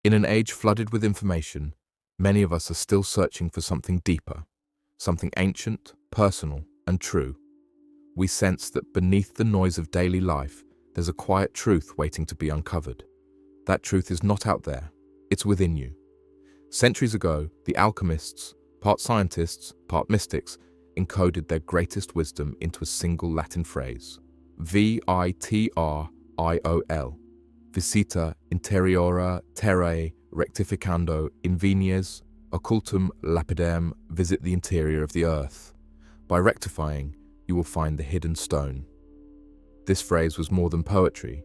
In an age flooded with information, many of us are still searching for something deeper, something ancient, personal, and true. We sense that beneath the noise of daily life, there's a quiet truth waiting to be uncovered. That truth is not out there, it's within you. Centuries ago, the alchemists, part scientists, part mystics, encoded their greatest wisdom into a single Latin phrase, V.I.T.R.I.O.L. Visita, Interiora, Terrae, Rectificando, Invenies, Occultum, Lapidem, visit the interior of the earth. By rectifying, you will find the hidden stone. This phrase was more than poetry.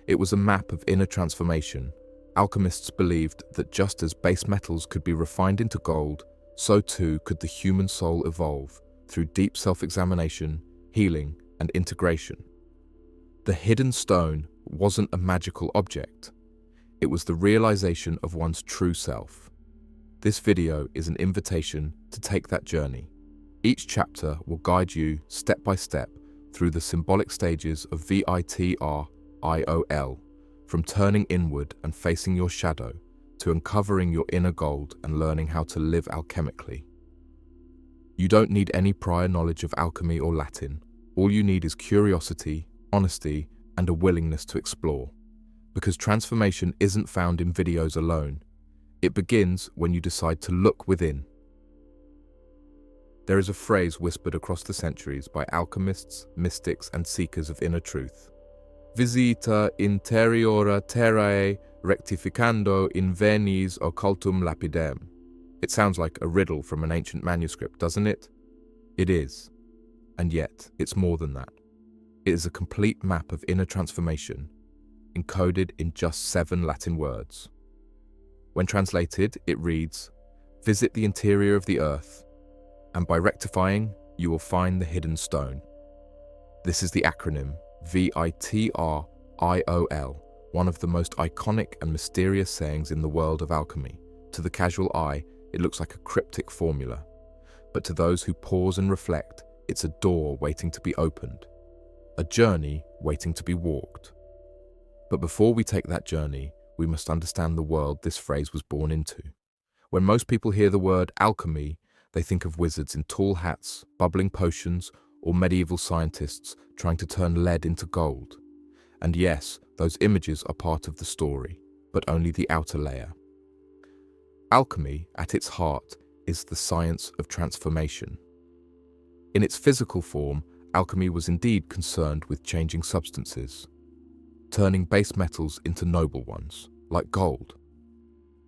It was a map of inner transformation. Alchemists believed that just as base metals could be refined into gold, so too could the human soul evolve through deep self-examination, healing, and integration. The hidden stone wasn't a magical object. It was the realization of one's true self. This video is an invitation to take that journey. Each chapter will guide you step by step through the symbolic stages of V.I.T.R.I.O.L, from turning inward and facing your shadow to uncovering your inner gold and learning how to live alchemically. You don't need any prior knowledge of alchemy or Latin. All you need is curiosity, honesty, and a willingness to explore. Because transformation isn't found in videos alone. It begins when you decide to look within. There is a phrase whispered across the centuries by alchemists, mystics, and seekers of inner truth. Visita, Interiora, Terrae, Rectificando, Invenies, Occultum, Lapidem. It sounds like a riddle from an ancient manuscript, doesn't it? It is. And yet, it's more than that. It is a complete map of inner transformation, encoded in just 7 Latin words. When translated, it reads, "Visit the interior of the earth, and by rectifying, you will find the hidden stone." This is the acronym V.I.T.R.I.O.L, one of the most iconic and mysterious sayings in the world of alchemy. To the casual eye, it looks like a cryptic formula. But to those who pause and reflect, it's a door waiting to be opened, a journey waiting to be walked. But before we take that journey, we must understand the world this phrase was born into. When most people hear the word alchemy, they think of wizards in tall hats, bubbling potions, or medieval scientists trying to turn lead into gold. And yes, those images are part of the story, but only the outer layer. Alchemy, at its heart, is the science of transformation. In its physical form, alchemy was indeed concerned with changing substances, turning base metals into noble ones, like gold.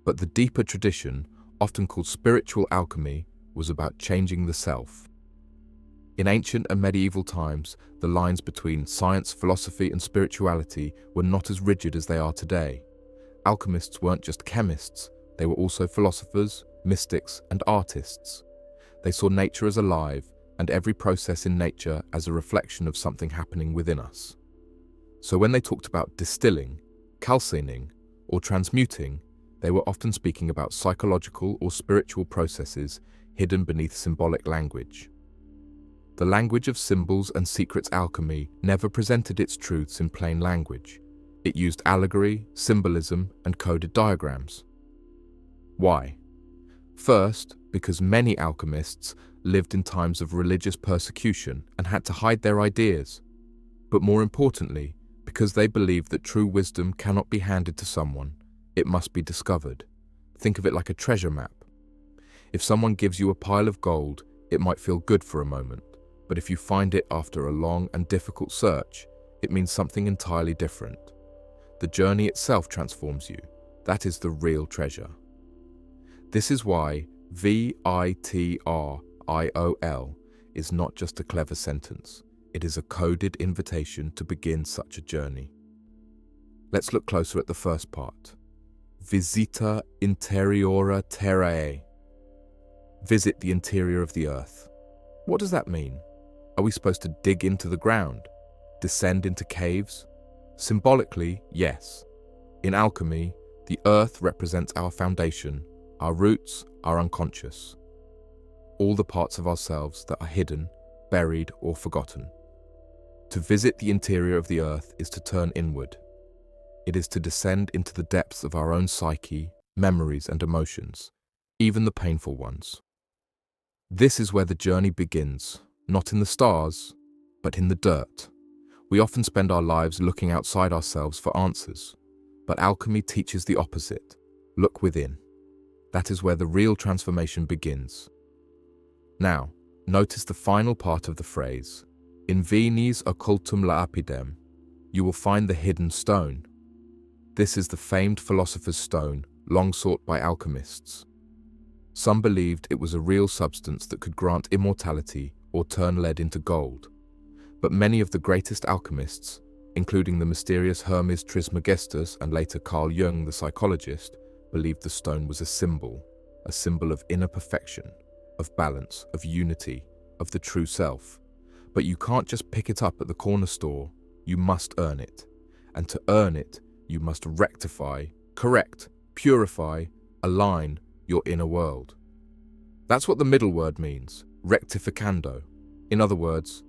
But the deeper tradition, often called spiritual alchemy, was about changing the self. In ancient and medieval times, the lines between science, philosophy, and spirituality were not as rigid as they are today. Alchemists weren't just chemists, they were also philosophers, mystics, and artists. They saw nature as alive, and every process in nature as a reflection of something happening within us. So when they talked about distilling, calcining, or transmuting, they were often speaking about psychological or spiritual processes hidden beneath symbolic language. The language of symbols and secrets alchemy never presented its truths in plain language. It used allegory, symbolism, and coded diagrams. Why? First, because many alchemists lived in times of religious persecution and had to hide their ideas. But more importantly, because they believed that true wisdom cannot be handed to someone, it must be discovered. Think of it like a treasure map. If someone gives you a pile of gold, it might feel good for a moment, but if you find it after a long and difficult search, it means something entirely different. The journey itself transforms you. That is the real treasure. This is why V.I.T.R.I.O.L is not just a clever sentence. It is a coded invitation to begin such a journey. Let's look closer at the first part. Visita, Interiora, Terrae. Visit the interior of the earth. What does that mean? Are we supposed to dig into the ground? Descend into caves? Symbolically, yes. In alchemy, the earth represents our foundation, our roots, our unconscious. All the parts of ourselves that are hidden, buried, or forgotten. To visit the interior of the earth is to turn inward. It is to descend into the depths of our own psyche, memories and emotions, even the painful ones. This is where the journey begins, not in the stars, but in the dirt. We often spend our lives looking outside ourselves for answers, but alchemy teaches the opposite. Look within. That is where the real transformation begins. Now, notice the final part of the phrase, Invenies Occultum Lapidem. You will find the hidden stone. This is the famed philosopher's stone, long sought by alchemists. Some believed it was a real substance that could grant immortality or turn lead into gold. But many of the greatest alchemists, including the mysterious Hermes Trismegistus and later Carl Jung, the psychologist, believed the stone was a symbol of inner perfection, of balance, of unity, of the true self. But you can't just pick it up at the corner store, you must earn it. And to earn it, you must rectify, correct, purify, align your inner world. That's what the middle word means, rectificando. In other words,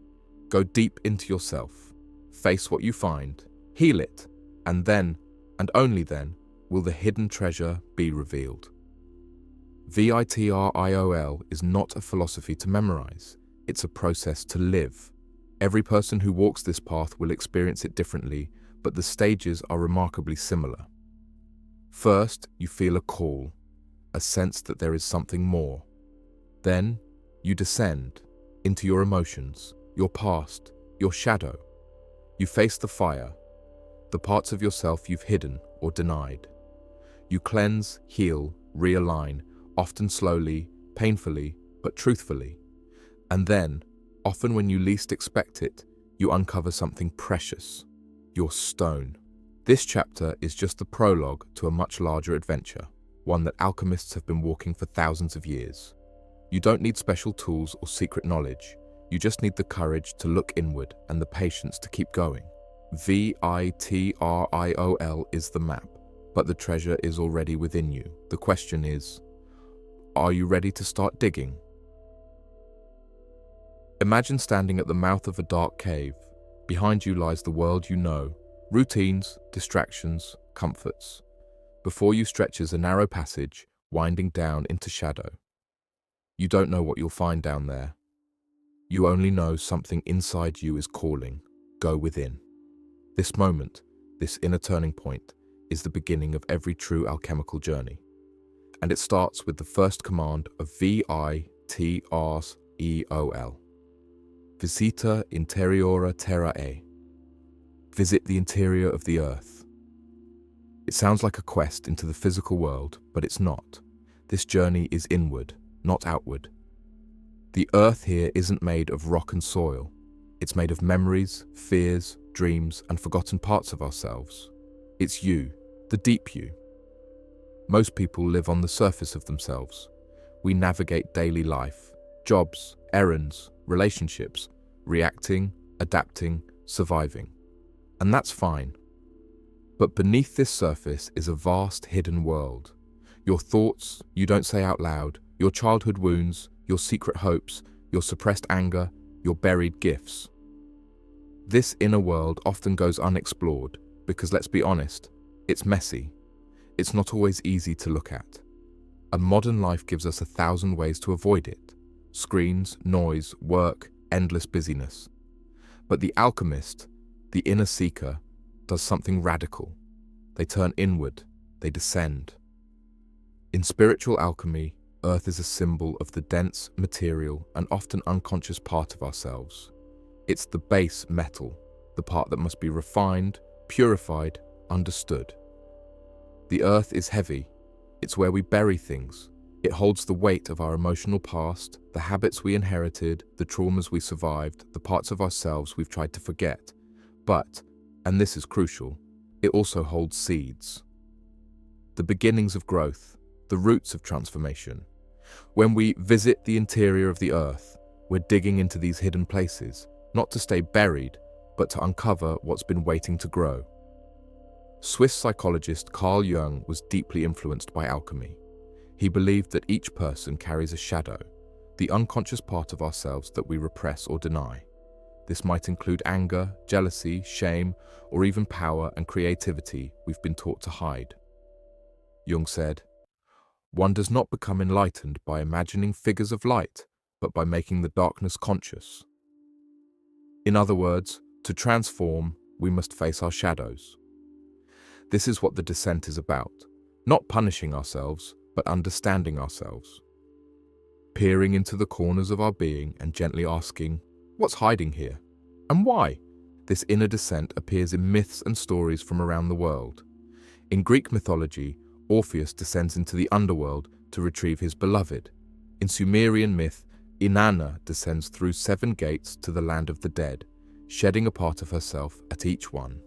go deep into yourself, face what you find, heal it, and then, and only then, will the hidden treasure be revealed. V.I.T.R.I.O.L is not a philosophy to memorize, it's a process to live. Every person who walks this path will experience it differently, but the stages are remarkably similar. First, you feel a call, a sense that there is something more. Then, you descend into your emotions, your past, your shadow. You face the fire, the parts of yourself you've hidden or denied. You cleanse, heal, realign, often slowly, painfully, but truthfully. And then, often when you least expect it, you uncover something precious, your stone. This chapter is just the prologue to a much larger adventure, one that alchemists have been walking for thousands of years. You don't need special tools or secret knowledge. You just need the courage to look inward and the patience to keep going. V.I.T.R.I.O.L is the map, but the treasure is already within you. The question is, are you ready to start digging? Imagine standing at the mouth of a dark cave. Behind you lies the world you know, routines, distractions, comforts. Before you stretches a narrow passage, winding down into shadow. You don't know what you'll find down there. You only know something inside you is calling, go within. This moment, this inner turning point, is the beginning of every true alchemical journey. And it starts with the first command of V.I.T.R.I.O.L. Visita Interiora Terrae. Visit the interior of the earth. It sounds like a quest into the physical world, but it's not. This journey is inward, not outward. The earth here isn't made of rock and soil. It's made of memories, fears, dreams, and forgotten parts of ourselves. It's you, the deep you. Most people live on the surface of themselves. We navigate daily life, jobs, errands, relationships, reacting, adapting, surviving. And that's fine. But beneath this surface is a vast hidden world. Your thoughts you don't say out loud, your childhood wounds, your secret hopes, your suppressed anger, your buried gifts. This inner world often goes unexplored because, let's be honest, it's messy. It's not always easy to look at. And modern life gives us 1,000 ways to avoid it. Screens, noise, work, endless busyness. But the alchemist, the inner seeker, does something radical. They turn inward, they descend. In spiritual alchemy, earth is a symbol of the dense, material, and often unconscious part of ourselves. It's the base metal, the part that must be refined, purified, understood. The earth is heavy. It's where we bury things. It holds the weight of our emotional past, the habits we inherited, the traumas we survived, the parts of ourselves we've tried to forget. But, and this is crucial, it also holds seeds. The beginnings of growth, the roots of transformation. When we visit the interior of the earth, we're digging into these hidden places, not to stay buried, but to uncover what's been waiting to grow. Swiss psychologist Carl Jung was deeply influenced by alchemy. He believed that each person carries a shadow, the unconscious part of ourselves that we repress or deny. This might include anger, jealousy, shame, or even power and creativity we've been taught to hide. Jung said, "One does not become enlightened by imagining figures of light, but by making the darkness conscious." In other words, to transform, we must face our shadows. This is what the descent is about, not punishing ourselves, but understanding ourselves. Peering into the corners of our being and gently asking, what's hiding here? And why? This inner descent appears in myths and stories from around the world. In Greek mythology, Orpheus descends into the underworld to retrieve his beloved. In Sumerian myth, Inanna descends through 7 gates to the land of the dead, shedding a part of herself at each one.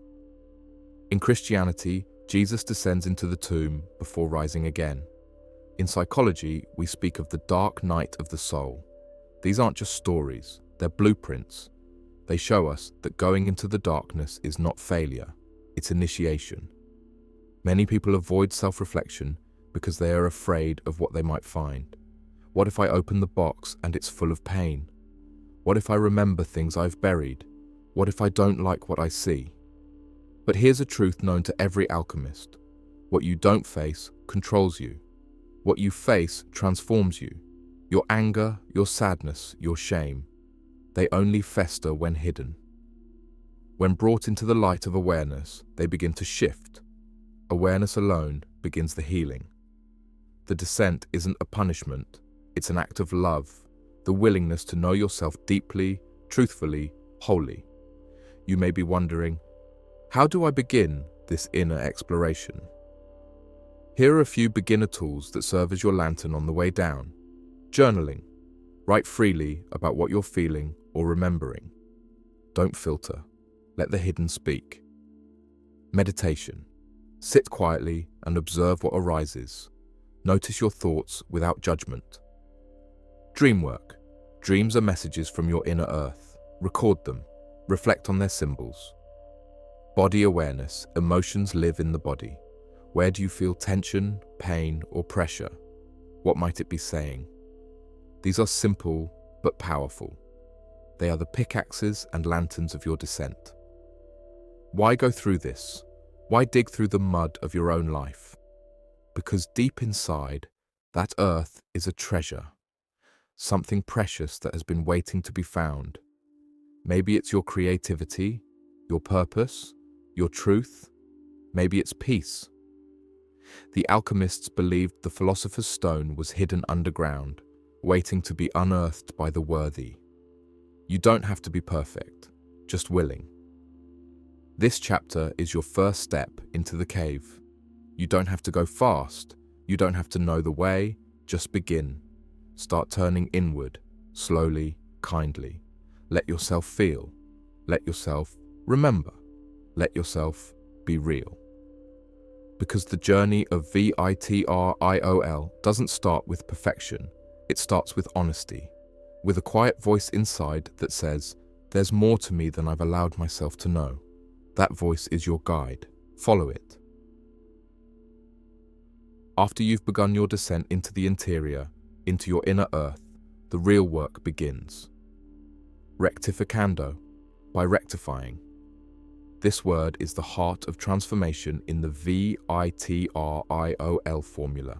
In Christianity, Jesus descends into the tomb before rising again. In psychology, we speak of the dark night of the soul. These aren't just stories, they're blueprints. They show us that going into the darkness is not failure, it's initiation. Many people avoid self-reflection because they are afraid of what they might find. What if I open the box and it's full of pain? What if I remember things I've buried? What if I don't like what I see? But here's a truth known to every alchemist. What you don't face controls you. What you face transforms you. Your anger, your sadness, your shame, they only fester when hidden. When brought into the light of awareness, they begin to shift. Awareness alone begins the healing. The descent isn't a punishment, it's an act of love, the willingness to know yourself deeply, truthfully, wholly. You may be wondering, how do I begin this inner exploration? Here are a few beginner tools that serve as your lantern on the way down. Journaling. Write freely about what you're feeling or remembering. Don't filter. Let the hidden speak. Meditation. Sit quietly and observe what arises. Notice your thoughts without judgment. Dream work. Dreams are messages from your inner earth. Record them. Reflect on their symbols. Body awareness. Emotions live in the body. Where do you feel tension, pain, or pressure? What might it be saying? These are simple but powerful. They are the pickaxes and lanterns of your descent. Why go through this? Why dig through the mud of your own life? Because deep inside, that earth is a treasure, something precious that has been waiting to be found. Maybe it's your creativity, your purpose, your truth. Maybe it's peace. The alchemists believed the philosopher's stone was hidden underground, waiting to be unearthed by the worthy. You don't have to be perfect, just willing. This chapter is your first step into the cave. You don't have to go fast, you don't have to know the way, just begin. Start turning inward, slowly, kindly. Let yourself feel. Let yourself remember. Let yourself be real. Because the journey of V.I.T.R.I.O.L doesn't start with perfection, it starts with honesty, with a quiet voice inside that says, there's more to me than I've allowed myself to know. That voice is your guide. Follow it. After you've begun your descent into the interior, into your inner earth, the real work begins. Rectificando, by rectifying. This word is the heart of transformation in the V.I.T.R.I.O.L formula.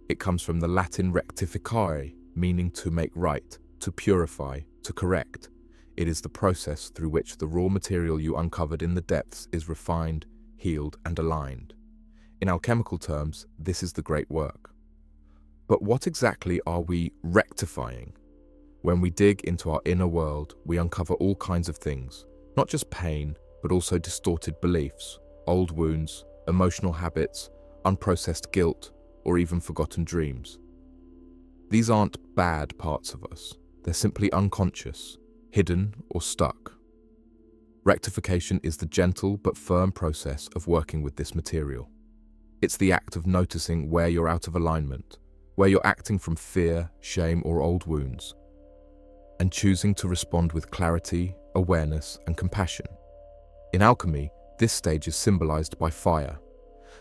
It comes from the Latin rectificare, meaning to make right, to purify, to correct. It is the process through which the raw material you uncovered in the depths is refined, healed, and aligned. In alchemical terms, this is the great work. But what exactly are we rectifying? When we dig into our inner world, we uncover all kinds of things, not just pain, but also distorted beliefs, old wounds, emotional habits, unprocessed guilt, or even forgotten dreams. These aren't bad parts of us. They're simply unconscious, hidden, or stuck. Rectification is the gentle but firm process of working with this material. It's the act of noticing where you're out of alignment, where you're acting from fear, shame, or old wounds, and choosing to respond with clarity, awareness, and compassion. In alchemy, this stage is symbolized by fire,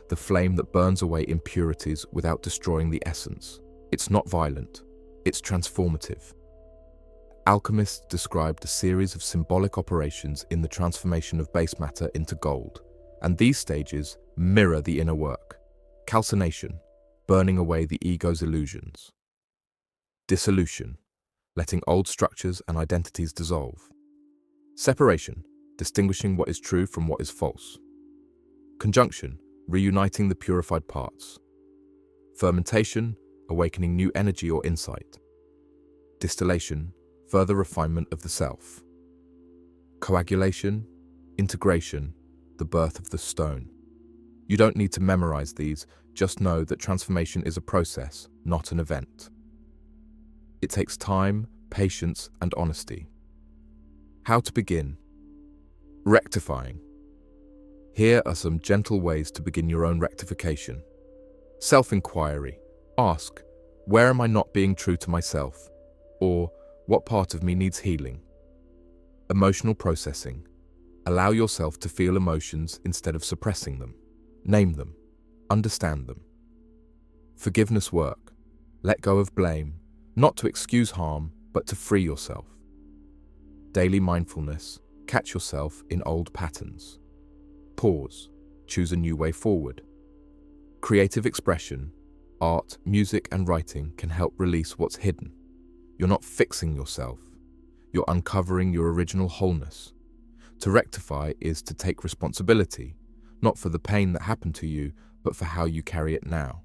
the flame that burns away impurities without destroying the essence. It's not violent, it's transformative. Alchemists described a series of symbolic operations in the transformation of base matter into gold, and these stages mirror the inner work. Calcination, burning away the ego's illusions. Dissolution, letting old structures and identities dissolve. Separation, distinguishing what is true from what is false. Conjunction, reuniting the purified parts. Fermentation, awakening new energy or insight. Distillation, further refinement of the self. Coagulation, integration, the birth of the stone. You don't need to memorize these, just know that transformation is a process, not an event. It takes time, patience, and honesty. How to begin? Rectifying. Here are some gentle ways to begin your own rectification. Self-inquiry. Ask, where am I not being true to myself? Or, what part of me needs healing? Emotional processing. Allow yourself to feel emotions instead of suppressing them. Name them. Understand them. Forgiveness work. Let go of blame, not to excuse harm, but to free yourself. Daily mindfulness. Catch yourself in old patterns. Pause. Choose a new way forward. Creative expression. Art, music, and writing can help release what's hidden. You're not fixing yourself. You're uncovering your original wholeness. To rectify is to take responsibility, not for the pain that happened to you, but for how you carry it now.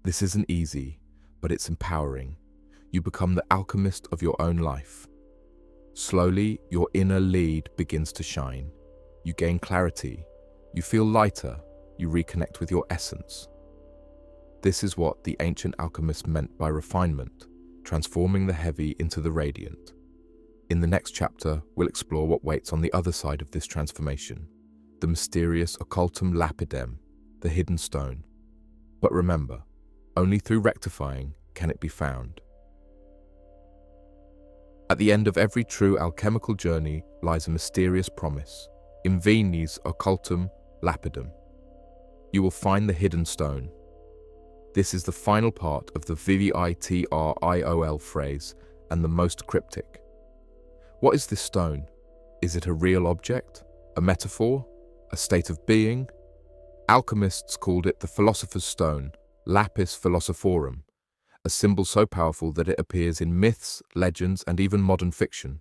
This isn't easy, but it's empowering. You become the alchemist of your own life. Slowly, your inner lead begins to shine. You gain clarity. You feel lighter. You reconnect with your essence. This is what the ancient alchemists meant by refinement, transforming the heavy into the radiant. In the next chapter, we'll explore what waits on the other side of this transformation, the mysterious Occultum Lapidem, the hidden stone. But remember, only through rectifying can it be found. At the end of every true alchemical journey lies a mysterious promise. Invenies, Occultum, Lapidem. You will find the hidden stone. This is the final part of the V.I.T.R.I.O.L phrase and the most cryptic. What is this stone? Is it a real object? A metaphor? A state of being? Alchemists called it the philosopher's stone, lapis philosophorum, a symbol so powerful that it appears in myths, legends, and even modern fiction.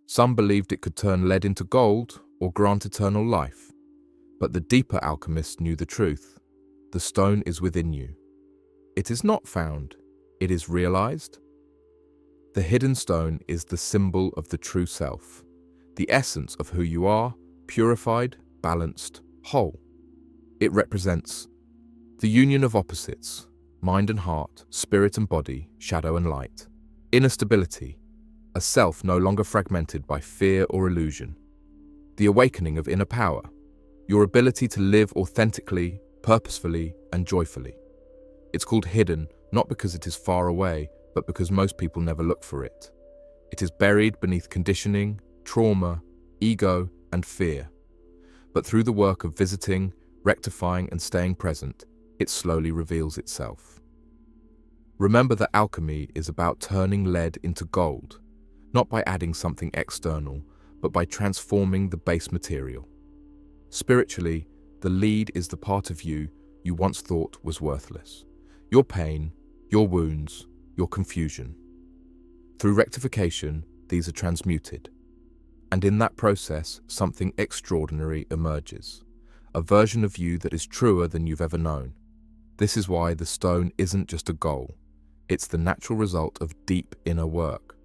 Some believed it could turn lead into gold or grant eternal life. But the deeper alchemists knew the truth. The stone is within you. It is not found, it is realized. The hidden stone is the symbol of the true self, the essence of who you are, purified, balanced, whole. It represents the union of opposites, mind and heart, spirit and body, shadow and light. Inner stability, a self no longer fragmented by fear or illusion. The awakening of inner power, your ability to live authentically, purposefully, and joyfully. It's called hidden, not because it is far away, but because most people never look for it. It is buried beneath conditioning, trauma, ego, and fear. But through the work of visiting, rectifying, and staying present, it slowly reveals itself. Remember that alchemy is about turning lead into gold, not by adding something external, but by transforming the base material. Spiritually, the lead is the part of you you once thought was worthless. Your pain, your wounds, your confusion. Through rectification, these are transmuted. And in that process, something extraordinary emerges. A version of you that is truer than you've ever known. This is why the stone isn't just a goal. It's the natural result of deep inner work.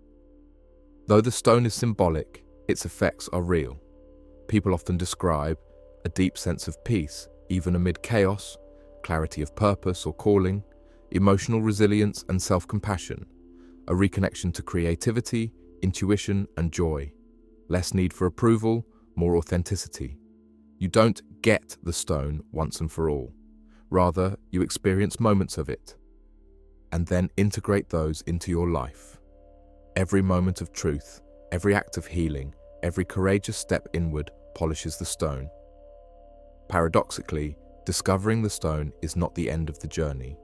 Though the stone is symbolic, its effects are real. People often describe a deep sense of peace, even amid chaos, clarity of purpose or calling, emotional resilience and self-compassion, a reconnection to creativity, intuition, and joy. Less need for approval, more authenticity. You don't get the stone once and for all. Rather, you experience moments of it, and then integrate those into your life. Every moment of truth, every act of healing, every courageous step inward polishes the stone. Paradoxically, discovering the stone is not the end of the journey.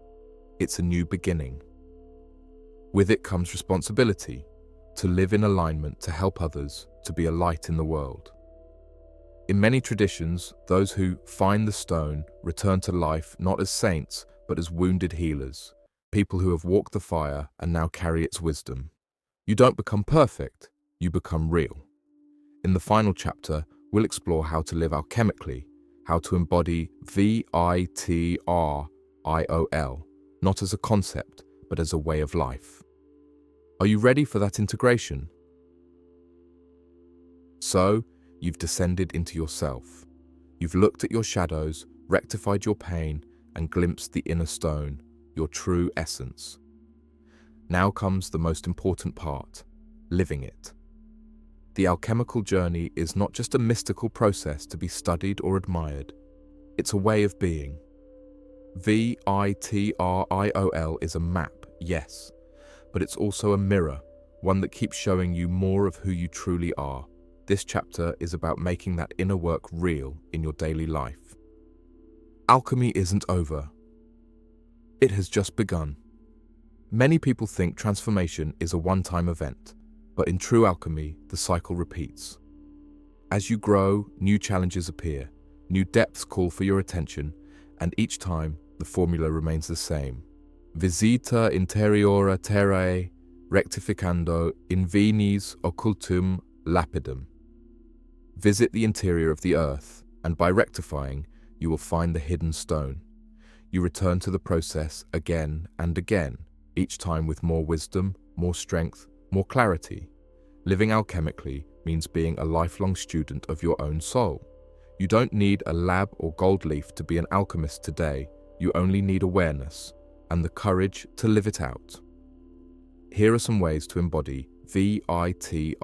It's a new beginning. With it comes responsibility. to live in alignment, to help others, to be a light in the world. In many traditions, those who find the stone return to life not as saints, but as wounded healers, people who have walked the fire and now carry its wisdom. You don't become perfect, you become real. In the final chapter, we'll explore how to live alchemically, how to embody V.I.T.R.I.O.L, not as a concept, but as a way of life. Are you ready for that integration? So, you've descended into yourself. You've looked at your shadows, rectified your pain, and glimpsed the inner stone, your true essence. Now comes the most important part, living it. The alchemical journey is not just a mystical process to be studied or admired. It's a way of being. V.I.T.R.I.O.L is a map, yes, but it's also a mirror, one that keeps showing you more of who you truly are. This chapter is about making that inner work real in your daily life. Alchemy isn't over. It has just begun. Many people think transformation is a one-time event, but in true alchemy, the cycle repeats. As you grow, new challenges appear, new depths call for your attention, and each time, the formula remains the same. Visita, Interiora, Terrae, Rectificando, Invenies, Occultum, Lapidem. Visit the interior of the earth, and by rectifying, you will find the hidden stone. You return to the process again and again, each time with more wisdom, more strength, more clarity. Living alchemically means being a lifelong student of your own soul. You don't need a lab or gold leaf to be an alchemist today. You only need awareness and the courage to live it out. Here are some ways to embody V.I.T.R.I.O.L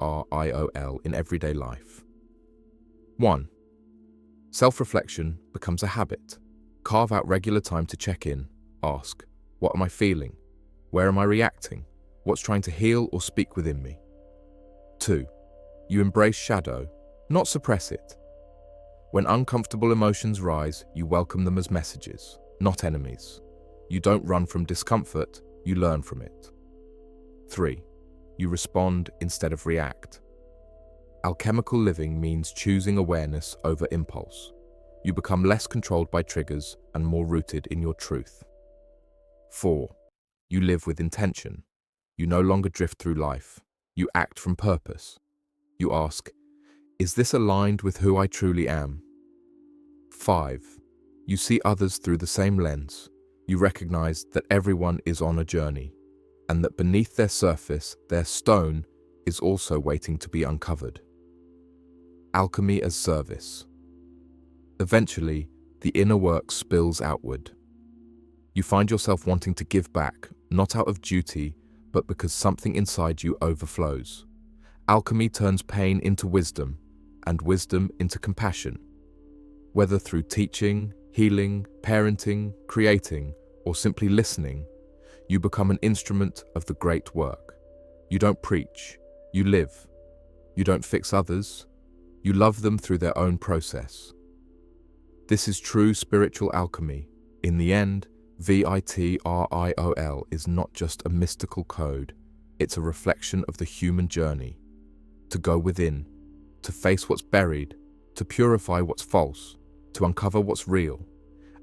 in everyday life. 1. Self-reflection becomes a habit. Carve out regular time to check in. Ask, what am I feeling? Where am I reacting? What's trying to heal or speak within me? 2. You embrace shadow, not suppress it. When uncomfortable emotions rise, you welcome them as messages, not enemies. You don't run from discomfort, you learn from it. 3. You respond instead of react. Alchemical living means choosing awareness over impulse. You become less controlled by triggers and more rooted in your truth. 4. You live with intention. You no longer drift through life. You act from purpose. You ask, is this aligned with who I truly am? 5. You see others through the same lens. You recognize that everyone is on a journey, and that beneath their surface, their stone is also waiting to be uncovered. Alchemy as service. Eventually, the inner work spills outward. You find yourself wanting to give back, not out of duty, but because something inside you overflows. Alchemy turns pain into wisdom, and wisdom into compassion. Whether through teaching, healing, parenting, creating, or simply listening, you become an instrument of the great work. You don't preach, you live. You don't fix others, you love them through their own process. This is true spiritual alchemy. In the end, V.I.T.R.I.O.L is not just a mystical code, it's a reflection of the human journey. To go within, to face what's buried, to purify what's false, to uncover what's real,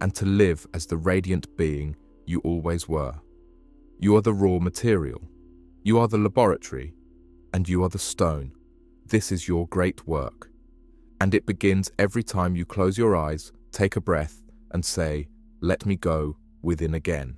and to live as the radiant being you always were. You are the raw material, you are the laboratory, and you are the stone. This is your great work. And it begins every time you close your eyes, take a breath, and say, let me go within again.